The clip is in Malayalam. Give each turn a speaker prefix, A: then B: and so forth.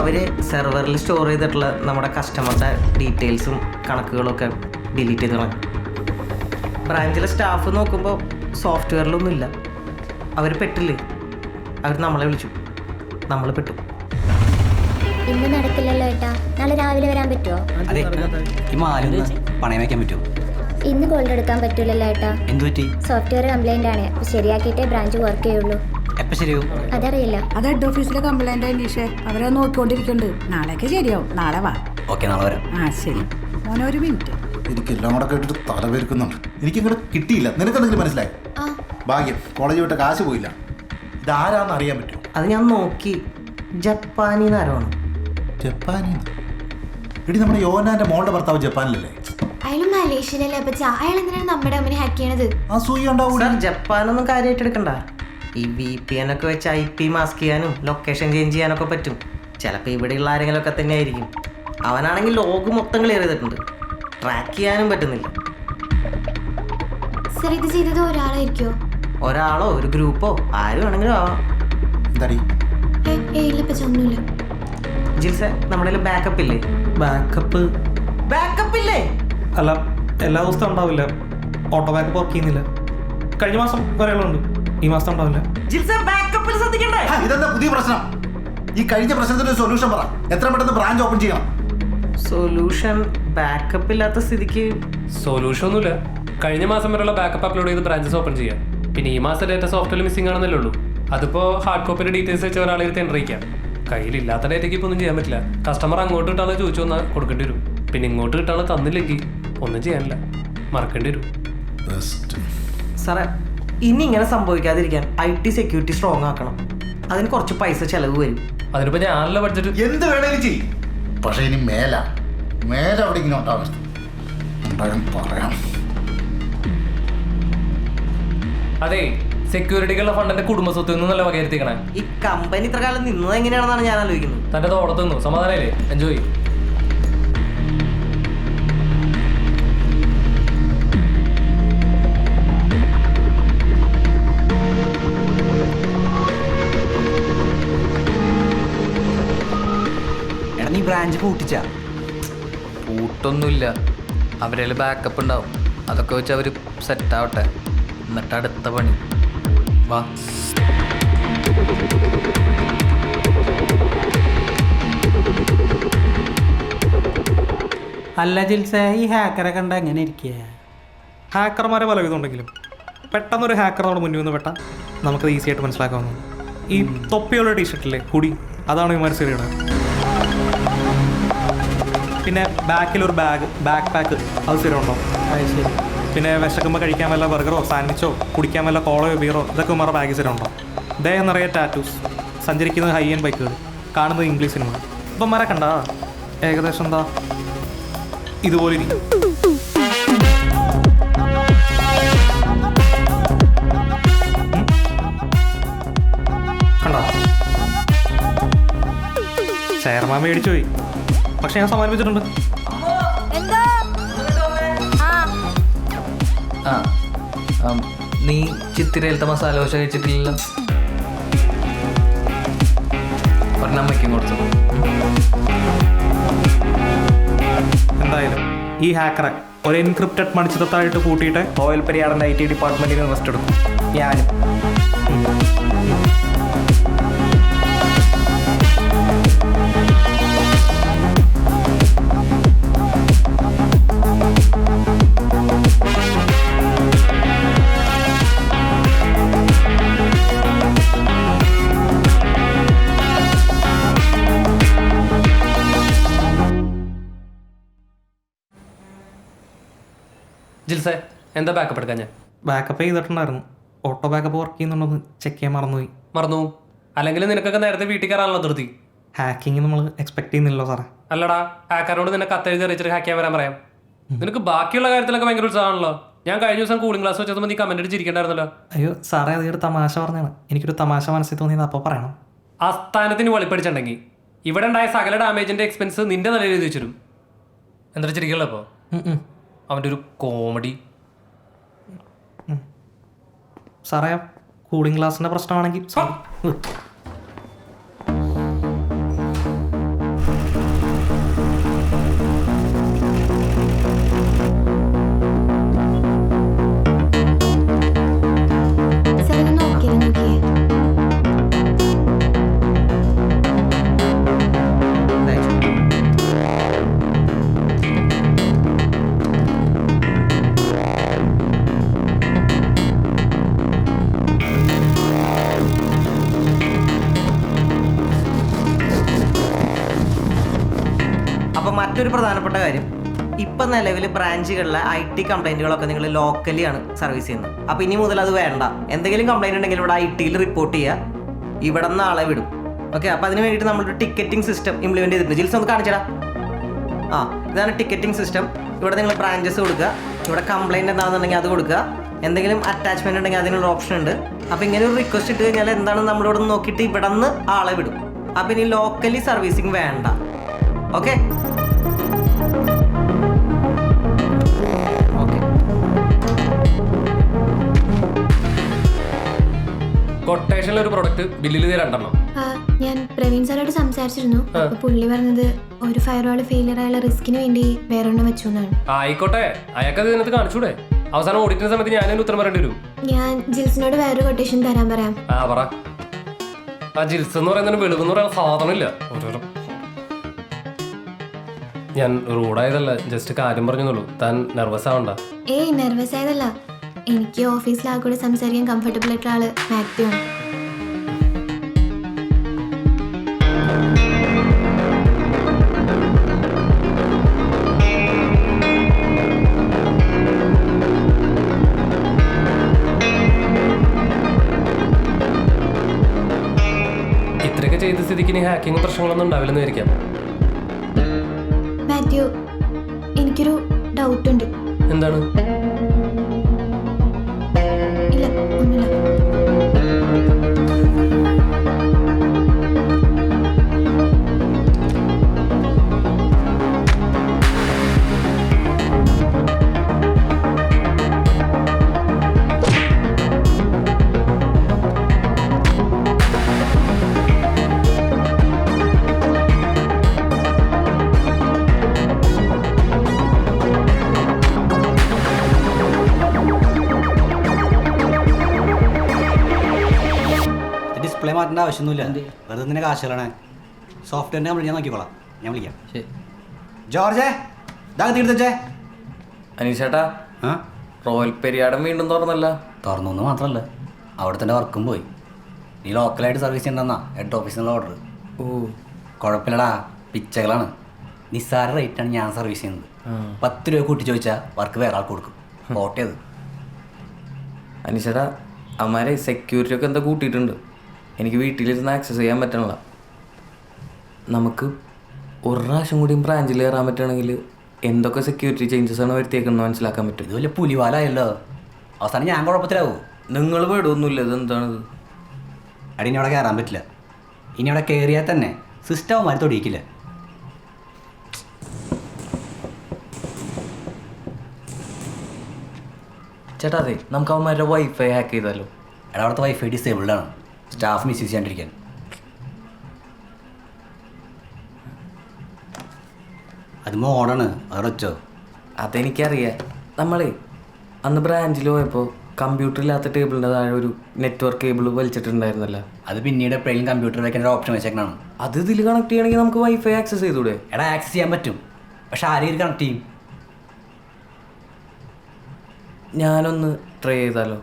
A: അവർ സെർവറിൽ സ്റ്റോർ ചെയ്തിട്ടുള്ള നമ്മുടെ കസ്റ്റമറുടെ ഡീറ്റെയിൽസും കണക്കുകളൊക്കെ ഡിലീറ്റ് ചെയ്ത് കളഞ്ഞു. ബ്രാഞ്ചിലെ സ്റ്റാഫ് നോക്കുമ്പോൾ സോഫ്റ്റ്വെയറിലൊന്നുമില്ല. അവർ പെട്ടില്ലേ, അവർ നമ്മളെ വിളിച്ചു, നമ്മൾ പെട്ടു.
B: ഇന്ന് നടക്കില്ലല്ലോ ഏട്ടാ, നാളെ രാവിലെ വരാൻ പറ്റുമോ?
C: അതെ, ഈ മാലൊന്ന് പണയം വയ്ക്കാൻ പറ്റുമോ?
B: ഇന്ന് കോൾഡ് എടുക്കാൻ പറ്റൂലല്ലോ ഏട്ടാ.
C: എന്തു പറ്റി?
B: സോഫ്റ്റ്വെയർ കംപ്ലൈന്റ് ആണ്, ശരിയാക്കിയിട്ടേ ബ്രാഞ്ച് വർക്ക് ചെയ്യുള്ളൂ.
C: എപ്പോൾ ശരിയാവും?
B: അതറിയില്ല.
D: അത് ഹെഡ് ഓഫീസിലെ കംപ്ലൈന്റ് അന്വേഷിച്ചേ, അവരെ നോക്കിക്കൊണ്ടിരിക്കുന്നുണ്ട്. നാളേക്ക് ശരിയാവും, നാളെ വാ.
C: ഓക്കെ, നാളെ വരാം.
D: ആ ശരി മോനെ, ഒരു മിനിറ്റ്.
E: എനിക്കെല്ലാം കൂടെ കേട്ടിട്ട് തലവേർക്കുന്നുണ്ട്. എനിക്കിങ്ങോട്ട് കിട്ടിയില്ല. നിനക്കെന്തെങ്കിലും മനസ്സിലായി? ഭാഗ്യം, കോളേജ് വിട്ട കാശ് പോയില്ല. ഇതാരാന്ന് അറിയാൻ പറ്റുമോ?
A: അത് ഞാൻ നോക്കി, ജപ്പാനീന്നാരാണ്.
E: ജപ്പാനിൽ എടി, നമ്മുടെ യോനാന്റെ മോളുടെ ഭർത്താവ് ജപ്പാനിലല്ലേ?
F: അയാൾ മലേഷ്യയിലല്ലേ അപ്പച്ച? അയാൾ എന്തിനാണ് നമ്മുടെ അമ്മനെ ഹാക്ക് ചെയ്യണത്?
E: അസൂയ ഉണ്ടാവൂല.
A: സാർ, ജപ്പാനൊന്നും കാര്യമായിട്ട് എടുക്കണ്ട. ഈ VPN ഒക്കെ വെച്ച് IP മാസ്ക് ചെയ്യാനും ലൊക്കേഷൻ ചേഞ്ച് ചെയ്യാനൊക്കെ പറ്റും. ചിലപ്പോൾ ഇവിടെയുള്ള ആരെങ്കിലുമൊക്കെ തന്നെ ആയിരിക്കും. അവനാണെങ്കിൽ ലോഗ് മൊത്തം ക്ലിയർ ചെയ്തിട്ടുണ്ട്, ട്രാക്ക് ചെയ്യാനും പറ്റുന്നില്ല.
F: സർ, ഇത് ചെയ്തത് ഒരാളായിരിക്കോ?
A: ഒരാളോ ഒരു ഗ്രൂപ്പോ ആരും വേണമെങ്കിലും ആവാം.
E: എന്താടി?
F: ഇല്ലപ്പച്ച, ഒന്നുമില്ല.
A: ജിൽസെ, നമ്മുടെ ബാക്കപ്പ് ഇല്ലേ? ബാക്കപ്പ് ഇല്ലേ?
G: അല്ല, എല്ലാ ദിവസവും ഉണ്ടാവില്ല. ഓട്ടോ ബാക്കപ്പ് വർക്ക് ചെയ്യുന്നില്ല. കഴിഞ്ഞ മാസം ഒരാളുണ്ട്, ഈ മാസം ഉണ്ടാവില്ല.
A: ജിൽസെ, ബാക്കപ്പിൽ ശ്രദ്ധിക്കണ്ടേ?
E: ഇതെന്താ പുതിയ പ്രശ്നം? ഈ കഴിഞ്ഞ പ്രശ്നത്തിന് ഒരു സൊല്യൂഷൻ പറ. എത്ര പെട്ടെന്ന് ബ്രാഞ്ച് ഓപ്പൺ ചെയ്യണം?
A: സൊല്യൂഷൻ ബാക്കപ്പ് ഇല്ലാത്ത സ്ഥിതിക്ക്
H: സൊല്യൂഷൻ ഒന്നുമില്ല. കഴിഞ്ഞ മാസം വരെയുള്ള ബാക്കപ്പ് അപ്ലോഡ് ചെയ്ത് ബ്രാഞ്ചസ് ഓപ്പൺ ചെയ്യാം. പിന്നെ ഈ മാസം ഡേറ്റ സോഫ്റ്റ്വെയർ മിസ്സിംഗ് ആണെന്നല്ലേ ഉള്ളൂ. അതിപ്പോൾ ഹാർഡ് കോപ്പിയുടെ ഡീറ്റെയിൽസ് വെച്ച് ഒരാളെ എൻ്റർ ചെയ്യാം. കയ്യിലില്ലാത്ത ഡേറ്റയ്ക്ക് ഇപ്പോൾ ഒന്നും ചെയ്യാൻ പറ്റില്ല. കസ്റ്റമർ അങ്ങോട്ട് കിട്ടാണ് ചോദിച്ചു വന്നാൽ കൊടുക്കേണ്ടി വരും. പിന്നെ ഇങ്ങോട്ട് കിട്ടാണ് തന്നില്ലെങ്കിൽ ഒന്നും ചെയ്യാനില്ല, മറക്കേണ്ടി വരും.
A: സാറേ, ഇനി ഇങ്ങനെ സംഭവിക്കാതിരിക്കാൻ IT സെക്യൂരിറ്റി സ്ട്രോങ് ആക്കണം. അതിന് കുറച്ച് പൈസ ചിലവ് വരും.
H: അതിനിപ്പോൾ ഞാനല്ല ബഡ്ജറ്റ്.
E: എന്ത് വേണേലും ചെയ്യും, പക്ഷെ ഇനി മേല അവിടെ ഇങ്ങനെ ഉണ്ടാവും. പറയാം.
H: അതെ, സെക്യൂരിറ്റിക്കുള്ള ഫണ്ടിന്റെ കുടുംബസ്വത്ത് നിന്നല്ല വകയിരുത്തിക്കണേ.
A: ഈ കമ്പനി ഇത്ര കാലം നിന്നത് എങ്ങനെയാണെന്നാണ് ഞാൻ ആലോചിക്കുന്നത്.
H: തന്റെ തോടത്ത് നിന്നു സമാധാനല്ലേ? എൻജോയ്.
C: എടാ, നീ ബ്രാഞ്ച് പൂട്ടിച്ചാ?
I: പൂട്ടൊന്നുമില്ല, അവരിൽ ബാക്കപ്പ് ഉണ്ടാവും. അതൊക്കെ വെച്ച് അവർ സെറ്റാവട്ടെ, എന്നിട്ട് അടുത്ത പണി. വാ.
J: അല്ല ജിൽസ, ഈ ഹാക്കറെ കണ്ട എങ്ങനെ ഇരിക്കുക?
G: ഹാക്കർമാരെ പല വിധമുണ്ടെങ്കിലും പെട്ടെന്നൊരു ഹാക്കർ നമ്മുടെ മുന്നിൽ വന്ന് പെട്ടാൽ നമുക്കത് ഈസി ആയിട്ട് മനസ്സിലാക്കാവുന്നതാണ്. ഈ തൊപ്പിയുള്ള ടീഷർട്ടില്ലേ, ഹുഡി, അതാണ് ഇമാർ ശരിയാണ്. പിന്നെ ബാക്കിലൊരു ബാക്ക് പാക്ക്, അത് സ്ഥിരമുണ്ടോ?
J: അത് ശരി.
G: പിന്നെ വിശക്കുമ്പോൾ കഴിക്കാൻ വല്ല ബർഗറോ സാൻഡ്വിച്ചോ കുടിക്കാൻ വല്ല കോളയോ ബീറോ, ഇതൊക്കെ ഉമാരുടെ ബാഗ് സ്ഥിരമുണ്ടോ? ദേഹം നിറയെ ടാറ്റൂസ്, സഞ്ചരിക്കുന്നത് ഹൈ എൻഡ് ബൈക്കുകൾ, കാണുന്നത് ഇംഗ്ലീഷ് സിനിമ. ഇപ്പം മര കണ്ട ഏകദേശം എന്താ ഇതുപോലെ ഇരിക്കും. കണ്ടോ? ചെയർമാൻ മേടിച്ചു പോയി, പക്ഷെ ഞാൻ സമ്മാനിപ്പിച്ചിട്ടുണ്ട്.
I: നീ ചിത്തിരയിലത്തെ മസാല ദോശ കഴിച്ചിട്ടില്ലല്ലോ? ഒരെണ്ണമ്മയ്ക്കും കൊടുത്തു.
G: എന്തായാലും ഈ ഹാക്കറെ ഒരു എൻക്രിപ്റ്റഡ് മണിച്ചിത്രത്തായിട്ട് കൂട്ടിയിട്ട് റോയൽ പെരിയാറിൻ്റെ IT ഡിപ്പാർട്ട്മെൻറ്റിൽ നിന്ന് റെസ്റ്റ് എടുക്കും. ഞാനും
H: ജിൽസേ, എന്താ ബാക്കപ്പ് എടുക്കാൻ? ഞാൻ
G: ബാക്കപ്പ് ചെയ്തിട്ടുണ്ടായിരുന്നു. ഓട്ടോ ബാക്കപ്പ് വർക്ക് ചെയ്യുന്നുണ്ടോന്ന് ചെക്ക് ചെയ്യാൻ മറന്നുപോയി.
H: മറന്നു? അല്ലെങ്കിൽ നിനക്കൊക്കെ നേരത്തെ വീട്ടിൽ കയറാനുള്ള നിർത്തി.
G: ഹാക്കിങ് നമ്മൾ എക്സ്പെക്ട് ചെയ്യുന്നില്ലല്ലോ സാറേ.
H: അല്ലടാ, ഹാക്കറിനോട് നിന്നെ കത്തെഴുതി അറിയിച്ചിട്ട് ഹാക്ക് ചെയ്യാൻ വരാൻ പറയാം. നിനക്ക് ബാക്കിയുള്ള കാര്യത്തിലൊക്കെ ഭയങ്കര ഉത്സാഹമാണല്ലോ. ഞാൻ കഴിഞ്ഞ ദിവസം കൂളിംഗ് ക്ലാസ് വെച്ചപ്പോൾ നീ കമന്റ് അടിച്ചിരിക്കണ്ടായിരുന്നല്ലോ.
G: അയ്യോ സാറേ, അതൊരു തമാശ പറഞ്ഞാണ്. എനിക്കൊരു തമാശ മനസ്സിൽ തോന്നിയത് അപ്പോൾ പറയണം.
H: ആ സ്ഥാനത്തിന് വെളിപ്പടിച്ചിട്ടുണ്ടെങ്കിൽ ഇവിടെ ഉണ്ടായ സകല ഡാമേജിന്റെ എക്സ്പെൻസ് നിന്റെ നിലയിൽ എഴുതി വെച്ചിരും. എന്താ ചിരിക്കല്ലോ അപ്പോൾ? അവൻ്റെ ഒരു കോമഡി.
G: സാറേ, കൂളിംഗ് ഗ്ലാസിൻ്റെ പ്രശ്നമാണെങ്കിൽ
A: അപ്പോൾ മറ്റൊരു പ്രധാനപ്പെട്ട കാര്യം, ഇപ്പം നിലവിൽ ബ്രാഞ്ചുകളിലെ IT കംപ്ലൈൻറ്റുകളൊക്കെ നിങ്ങൾ ലോക്കലി ആണ് സർവീസ് ചെയ്യുന്നത്. അപ്പോൾ ഇനി മുതൽ അത് വേണ്ട. എന്തെങ്കിലും കംപ്ലൈൻറ്റ് ഉണ്ടെങ്കിൽ ഇവിടെ IT-യിൽ റിപ്പോർട്ട് ചെയ്യുക, ഇവിടെ നിന്ന് ആളെ വിടും. ഓക്കെ, അപ്പോൾ അതിന് വേണ്ടിയിട്ട് നമ്മളൊരു ടിക്കറ്റിംഗ് സിസ്റ്റം ഇംപ്ലിമെൻറ്റ് ചെയ്തിട്ടുണ്ട്. ജിൽസ് ഒന്ന് കാണിച്ചടാ. ഇതാണ് ടിക്കറ്റിംഗ് സിസ്റ്റം. ഇവിടെ നിങ്ങൾ ബ്രാഞ്ചസ് കൊടുക്കുക, ഇവിടെ കംപ്ലൈൻറ്റ് എന്താണെന്നുണ്ടെങ്കിൽ അത് കൊടുക്കുക, എന്തെങ്കിലും അറ്റാച്ച്മെൻറ്റ് ഉണ്ടെങ്കിൽ അതിനുള്ള ഓപ്ഷൻ ഉണ്ട്. അപ്പോൾ ഇങ്ങനെ ഒരു റിക്വസ്റ്റ് ഇട്ട് കഴിഞ്ഞാൽ എന്താണ് നമ്മളിവിടെ നിന്ന് നോക്കിയിട്ട് ഇവിടെ നിന്ന് ആളെ വിടും. അപ്പോൾ ഇനി ലോക്കലി സർവീസിങ് വേണ്ട. ഓക്കെ
H: കൊട്ടേഷനിൽ ഒരു പ്രൊഡക്റ്റ് ബില്ലിൽ 2
F: ഞാൻ പ്രവീൺ സാറോട് സംസാരിച്ചിരുന്നു. അപ്പൊ പുള്ളി പറഞ്ഞത് ഒരു ഫയർവാൾ ഫെയിലിയർ ആയുള്ള റിസ്കിന് വേണ്ടി വേറൊരെണ്ണം വെച്ചു എന്നാണ്.
H: ആയിക്കോട്ടെ, അയാൾക്കത് ഇതിനകത്ത് കാണിച്ചൂടെ? അവസാനം ഓഡിറ്റിന്റെ സമയത്ത് ഞാനതിന് ഉത്തരം പറയേണ്ടി വരും.
F: ഞാൻ ജിൽസിനോട് വേറൊരു കൊട്ടേഷൻ തരാൻ പറയാം.
H: പറ. ആ ജിൽസ് എന്ന് പറയുന്നതിന് വെളിവെന്ന് പറയുന്ന സാധനമില്ല. ഓരോരോ ഞാൻ റൂഡായതല്ല, ജസ്റ്റ് കാര്യം പറഞ്ഞെന്നുള്ളൂ. താൻ നെർവസ് ആവണ്ട.
F: ഏയ് നെർവസ് ആയതല്ല, എനിക്ക് ഓഫീസിൽ ആ കൂടെ സംസാരിക്കാൻ കംഫർട്ടബിൾ ആയിട്ടുള്ള ആള് മാത്യു ആണ്.
H: ഇത്രയൊക്കെ ചെയ്ത സ്ഥിതിക്ക് ഇനി ഹാക്കിങ് പ്രശ്നങ്ങളൊന്നും ഉണ്ടാവില്ലെന്ന് വിചാരിക്കാം.
F: മാത്യു, എനിക്കൊരു ഡൗട്ട് ഉണ്ട്.
H: എന്താണ്?
F: ഇല്ല, ഒന്നുമില്ല.
C: ഡിസ്പ്ലേ മാറ്റേണ്ട ആവശ്യമൊന്നുമില്ല. വെറുതെ നിന്നെ കാശുകളാണ്. സോഫ്റ്റ്വെയറിൻ്റെ കംപ്ലൈൻറ്റ് ഞാൻ നോക്കിക്കോളാം. ഞാൻ വിളിക്കാം.
I: ശരി.
C: ജോർജേ, ഇതാ തീർത്തേ.
I: അനീഷേട്ടാ, റോയൽ പെരിയാടം വീണ്ടും തുറന്നല്ല?
C: തുറന്നു എന്ന് മാത്രമല്ല, അവിടെ തന്നെ വർക്കും പോയി. നീ ലോക്കലായിട്ട് സർവീസ് ചെയ്യണ്ടെന്നാ ഹെഡ് ഓഫീസിൽ നിന്നുള്ള ഓർഡർ. കുഴപ്പമില്ലടാ, പിച്ചകളാണ്. നിസ്സാര റേറ്റാണ് ഞാൻ സർവീസ് ചെയ്യുന്നത്. 10 രൂപ കൂട്ടി ചോദിച്ചാൽ വർക്ക് വേറെ ആൾക്ക് കൊടുക്കും. ഓട്ടേത്
I: അനീഷേട്ടാ, അമ്മാരെ സെക്യൂരിറ്റി ഒക്കെ എന്താ കൂട്ടിയിട്ടുണ്ട്. എനിക്ക് വീട്ടിലിരുന്ന് ആക്സസ് ചെയ്യാൻ പറ്റണില്ല. നമുക്ക് ഒരു പ്രാവശ്യം കൂടിയും ബ്രാഞ്ചിൽ കയറാൻ പറ്റുകയാണെങ്കിൽ എന്തൊക്കെ സെക്യൂരിറ്റി ചേഞ്ചസ് ആണ് വരുത്തിയേക്കുന്നത് മനസ്സിലാക്കാൻ പറ്റും.
C: ഇത് വലിയ പുലിവാലായല്ലോ. അവസാനം ഞാൻ കുഴപ്പത്തിലാവൂ.
I: നിങ്ങൾ പേടൊന്നുമില്ല. ഇതെന്താണിത്?
C: അടി ഇനി അവിടെ കയറാൻ പറ്റില്ല. ഇനി അവിടെ കയറിയാൽ തന്നെ സിസ്റ്റം അവന്മാർ തൊടിയിക്കില്ല.
I: ചേട്ടാ, അതെ, നമുക്ക് അവന്മാരുടെ വൈഫൈ ഹാക്ക് ചെയ്താലോ?
C: എടാ, അവിടുത്തെ വൈഫൈ ഡിസേബിൾഡാണ്. സ്റ്റാഫ് മിസ്യൂസ് ചെയ്യാണ്ടിരിക്കാൻ. അത് മോഡാണ്. അവിടെ വെച്ചോ.
I: അതെനിക്കറിയാം. നമ്മളെ അന്ന് ബ്രാഞ്ചിൽ പോയപ്പോൾ കമ്പ്യൂട്ടർ ഇല്ലാത്ത ടേബിളിൻ്റെ താഴെ ഒരു നെറ്റ്വർക്ക് കേബിൾ വലിച്ചിട്ടുണ്ടായിരുന്നല്ലോ.
C: അത് പിന്നീട് എപ്പോഴെങ്കിലും കമ്പ്യൂട്ടർ വയ്ക്കാൻ ഒരു ഓപ്ഷൻ വെച്ചേക്കണാണ്.
I: അത് ഇതിൽ കണക്ട് ചെയ്യണമെങ്കിൽ നമുക്ക് വൈഫൈ ആക്സസ് ചെയ്തൂടെ?
C: എടാ, ആക്സസ് ചെയ്യാൻ പറ്റും. പക്ഷെ ആരെയും കണക്ട് ചെയ്യും.
I: ഞാനൊന്ന് ട്രൈ ചെയ്താലോ?